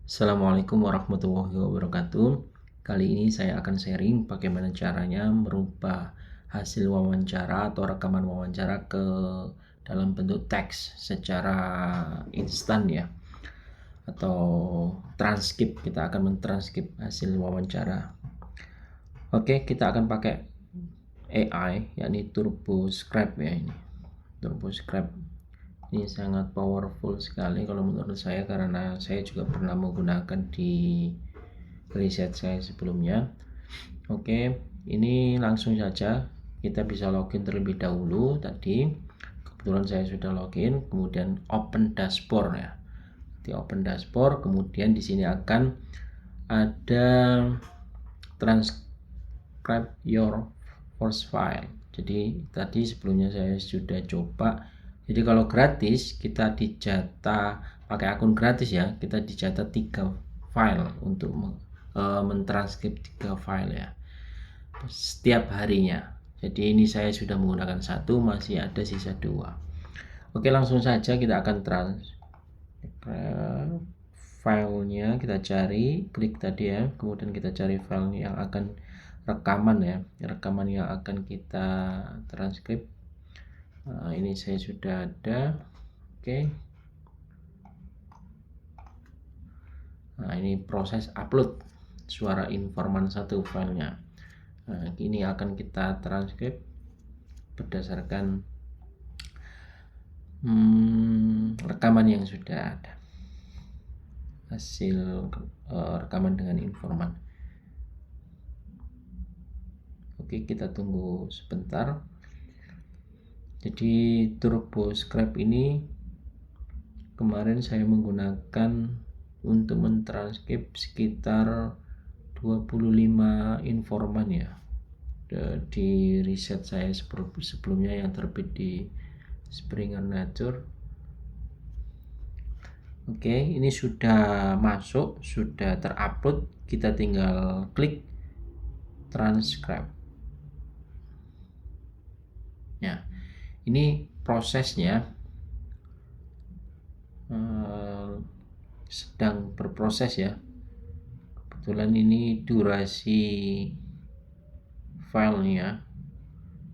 Assalamualaikum warahmatullahi wabarakatuh. Kali ini saya akan sharing bagaimana caranya merubah hasil wawancara atau rekaman wawancara ke dalam bentuk teks secara instan ya, atau transkrip. Kita akan mentranskrip hasil wawancara. Oke, kita akan pakai AI, yakni TurboScribe ya. Ini TurboScribe ini sangat powerful sekali kalau menurut saya, karena saya juga pernah menggunakan di riset saya sebelumnya. Oke, ini langsung saja kita bisa login terlebih dahulu. Tadi kebetulan saya sudah login, kemudian open dashboard ya. Di open dashboard, kemudian di sini akan ada transcribe your first file. Jadi tadi sebelumnya saya sudah coba. Jadi kalau gratis kita dijatah, pakai akun gratis ya, kita dijatah 3 file untuk mentranskrip 3 file ya setiap harinya. Jadi ini saya sudah menggunakan 1, masih ada sisa 2. Oke, langsung saja kita akan filenya, kita cari, klik tadi ya, kemudian kita cari file yang akan rekaman ya, rekaman yang akan kita transkrip. Ini saya sudah ada. Oke. Nah, ini proses upload suara informan 1 filenya. Nah, ini akan kita transkrip berdasarkan rekaman yang sudah ada, hasil rekaman dengan informan. Oke, kita tunggu sebentar. Jadi TurboScribe ini kemarin saya menggunakan untuk mentranskrip sekitar 25 informan ya, di riset saya sebelumnya yang terbit di Springer Nature. Oke, ini sudah masuk, sudah terupload. Kita tinggal klik transcribe. Ya, ini prosesnya sedang berproses ya. Kebetulan ini durasi filenya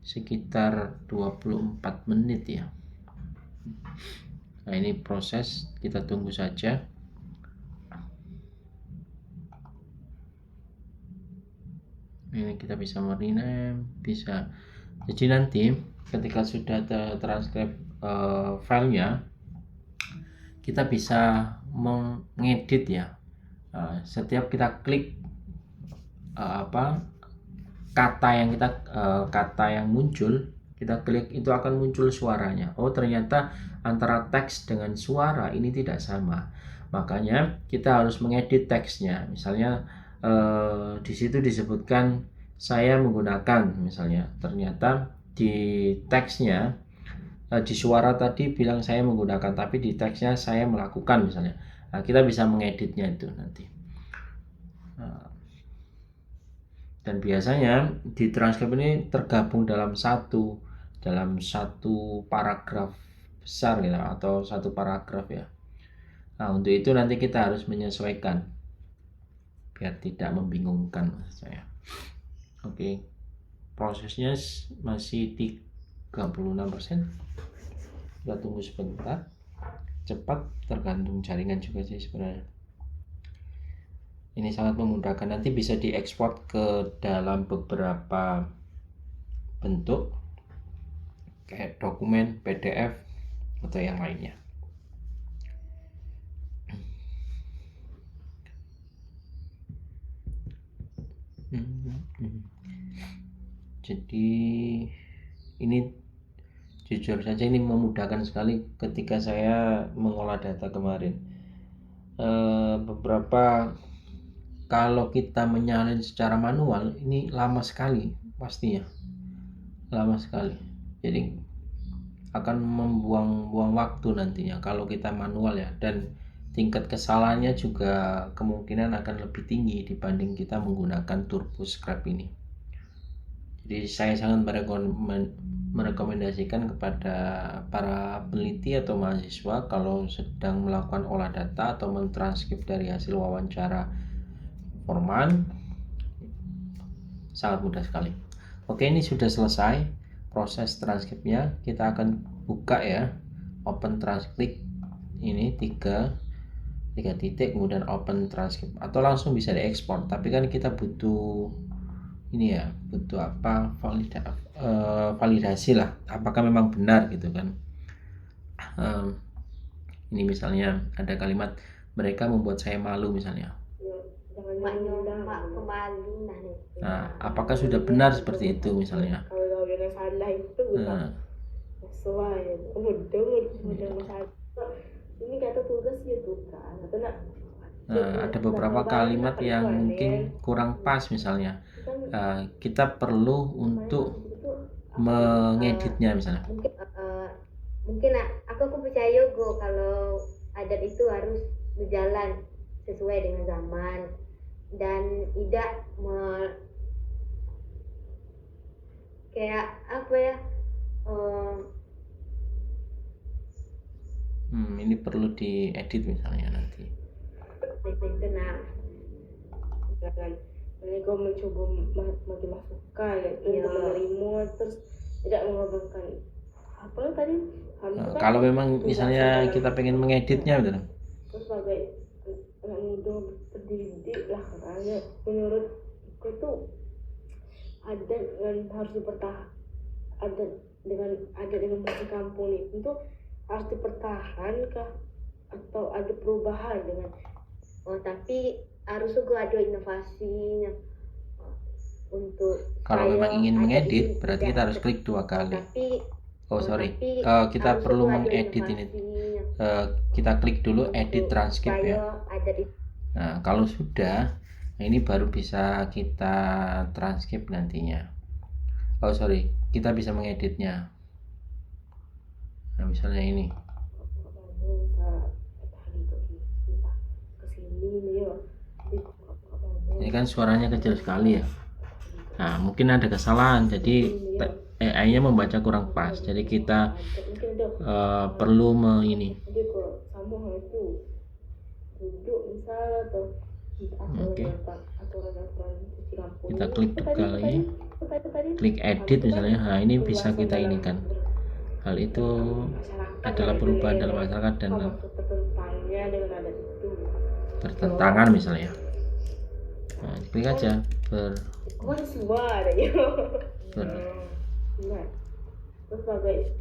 sekitar 24 menit ya. Nah, ini proses, kita tunggu saja. Ini kita bisa merename, bisa. Jadi nanti ketika sudah transkrip filenya, kita bisa mengedit ya. Setiap kita klik kata yang muncul, kita klik, itu akan muncul suaranya. Oh, ternyata antara teks dengan suara ini tidak sama. Makanya kita harus mengedit teksnya. Misalnya di situ disebutkan saya menggunakan, misalnya ternyata di teksnya, di suara tadi bilang saya menggunakan, tapi di teksnya saya melakukan misalnya. Nah, kita bisa mengeditnya itu nanti. Dan biasanya di transkrip ini tergabung dalam satu paragraf besar gitu, atau satu paragraf ya. Nah, untuk itu nanti kita harus menyesuaikan biar tidak membingungkan maksud saya. Oke, prosesnya masih 36%. Kita tunggu sebentar. Cepat, tergantung jaringan juga sih sebenarnya. Ini sangat memudahkan, nanti bisa diekspor ke dalam beberapa bentuk kayak dokumen, PDF atau yang lainnya. Jadi ini jujur saja ini memudahkan sekali ketika saya mengolah data kemarin. Beberapa kalau kita menyalin secara manual ini lama sekali, pastinya lama sekali. Jadi akan membuang-buang waktu nantinya kalau kita manual ya, dan tingkat kesalahannya juga kemungkinan akan lebih tinggi dibanding kita menggunakan TurboScribe ini. Jadi saya sangat merekomendasikan kepada para peneliti atau mahasiswa kalau sedang melakukan olah data atau mentranskrip dari hasil wawancara informan, sangat mudah sekali. Oke, ini sudah selesai proses transkripnya. Kita akan buka ya, open transcript ini tiga titik, kemudian open transcript, atau langsung bisa diekspor. Tapi kan kita butuh ini ya, butuh apa, validasi lah, apakah memang benar gitu kan. Ini misalnya ada kalimat mereka membuat saya malu misalnya. Nah, apakah sudah benar seperti itu misalnya? Kalau yang salah itu bukan sesuai. Ini kata tugas gitu kan. Ada beberapa kalimat yang mungkin kurang pas misalnya. Kita perlu untuk mengeditnya misalnya. Mungkin aku percaya go kalau adat itu harus berjalan sesuai dengan zaman dan tidak kayak apa ya, ini perlu diedit misalnya nanti. Tenang, jangan kau mencoba bagi masukan untuk menerima terus tidak mengorbankan apa tadi. Kalau memang misalnya kita pengen mengeditnya betul. Terus sebagai anak muda terdidik lah katanya, menurutku tuh adat yang harus adat dengan musik kampung itu harus dipertahankah atau ada perubahan dengan tapi harus juga ada inovasinya untuk kalau memang ingin mengedit berarti kita harus klik 2 kali. Kita perlu mengedit ini. Kita klik dulu edit transkrip ya. Nah, kalau sudah, ini baru bisa kita transkrip nantinya. Kita bisa mengeditnya. Nah, misalnya ini. Ini kan suaranya kecil sekali ya. Nah, mungkin ada kesalahan, jadi AI-nya membaca kurang pas. Jadi kita perlu ini. Oke. Kita klik 2 kali. Klik edit misalnya. Nah, ini bisa kita ini kan. Hal itu adalah perubahan dalam masyarakat dan bertentangan misalnya. Nah, klik aja terus sebagai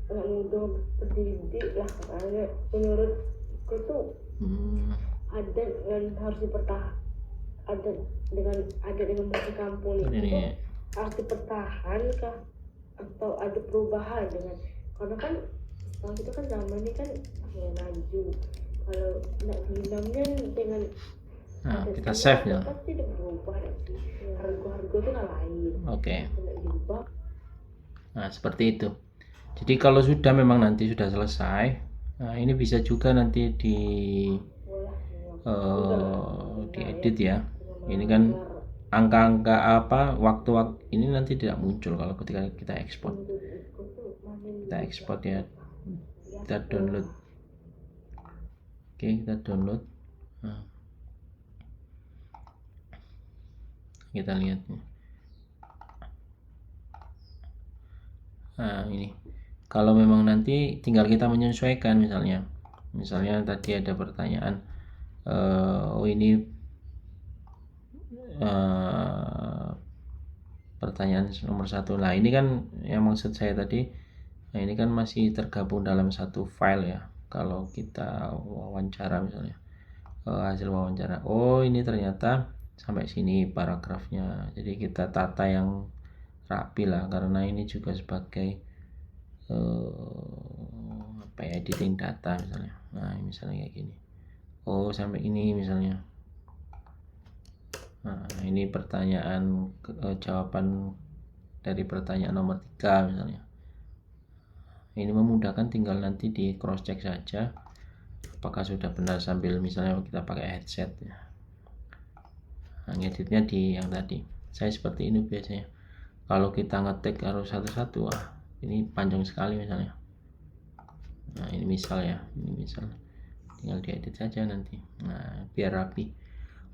anak muda terdidik lah katanya, menurutku tuh adat yang harus adat dengan musik kampung itu harus dipertahankah atau ada perubahan dengan, karena kan sekarang itu kan zaman ini kan maju, kalau nak dendamnya dengan kita save ya. Pasti ada berubah nanti. Harga-harga itu kan lain. Oke. Nah, seperti itu. Jadi kalau sudah memang nanti sudah selesai, nah ini bisa juga nanti diedit ya. Ini kan angka-angka apa waktu ini nanti tidak muncul kalau ketika kita ekspor. Kita ekspor ya. Kita download. Oke, kita download. Nah, kita lihat. Nah, ini kalau memang nanti tinggal kita menyesuaikan, misalnya tadi ada pertanyaan ini pertanyaan nomor 1. Nah, ini kan yang maksud saya tadi, nah ini kan masih tergabung dalam satu file ya. Kalau kita wawancara misalnya hasil wawancara, ini ternyata sampai sini paragrafnya, jadi kita tata yang rapi lah, karena ini juga sebagai editing data misalnya. Nah, misalnya kayak gini, sampai ini misalnya. Nah, ini pertanyaan jawaban dari pertanyaan nomor 3 misalnya. Ini memudahkan, tinggal nanti di cross check saja apakah sudah benar sambil misalnya kita pakai headset ya. Nah, ngeditnya di yang tadi. Saya seperti ini biasanya. Kalau kita ngetik harus satu-satu, ini panjang sekali misalnya. Nah ini misal ya, ini misal, tinggal diedit saja nanti. Nah biar rapi.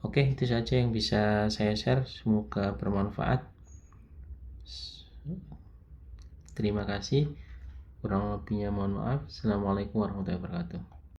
Oke, itu saja yang bisa saya share, semoga bermanfaat. Terima kasih, kurang lebihnya mohon maaf. Assalamualaikum warahmatullahi wabarakatuh.